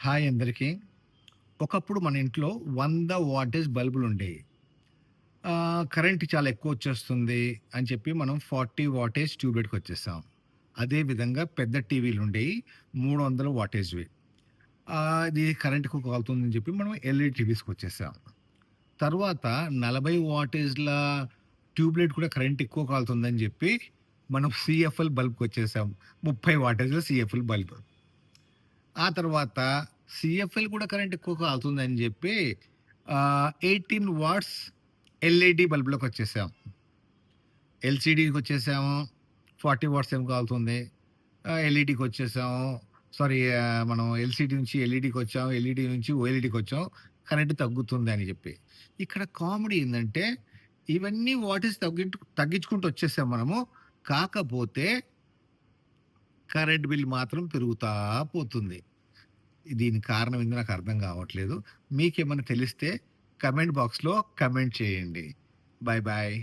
Hi అందరికీ. ఒకప్పుడు మన ఇంట్లో 100 వాటేజ్ బల్బులుండేయి. కరెంట్ చాలా ఎక్కువొచ్చేస్తుంది అని చెప్పి మనం 40 వాటేజ్ ట్యూబ్‌లైట్‌కొచ్చేసాం. అదే విధంగా పెద్ద టీవీలుండేయి 300 వాటేజ్‌వి. ఇది కరెంట్ ఎక్కువ కాలుతుందని చెప్పి మనం ఎల్‌ఈడీ టీవీస్‌కొచ్చేసాం. తర్వాత 40 వాటేజ్‌ల ట్యూబ్‌లైట్ కూడా కరెంట్ ఎక్కువ కాలుతుందని చెప్పి మనం సీఎఫ్ఎల్ బల్బ్‌కొచ్చేసాం. 30 వాటేజ్‌ల సీఎఫ్ఎల్ బల్బ్. ఆ తర్వాత సీఎఫ్ఎల్ కూడా కరెంట్ ఎక్కువ కాలుతుందని జెప్పి 18 వాట్స్ ఎల్‌ఈడీ బల్బ్‌లోకొచ్చేసాం. ఎల్‌సీడీకొచ్చేసాము. 40 వాట్స్ ఏమో కాలుతుంది. ఎల్‌ఈడీకొచ్చేసాము. సారీ మనం ఎల్‌సీడీ నుంచి ఎల్‌ఈడీకొచ్చాం. ఎల్‌ఈడీ నుంచి ఓఎల్‌ఈడీకొచ్చాం. కరెంట్ తగ్గుతుంది అని జెప్పి. ఇక్కడ కామెడీ ఏందంటే ఇవన్నీ వాటేజ్ తగ్గించుకుంటూ వచ్చేసాం మనము. కాకపోతే కరెంట్ బిల్ మాత్రం పెరుగుతా పోతుంది. దీనికి కారణం ఏందో నాకు అర్థం కావట్లేదు. మీకేమన్నా తెలిస్తే కమెంట్ బాక్స్‌లో కమెంట్ చేయండి. Bye bye.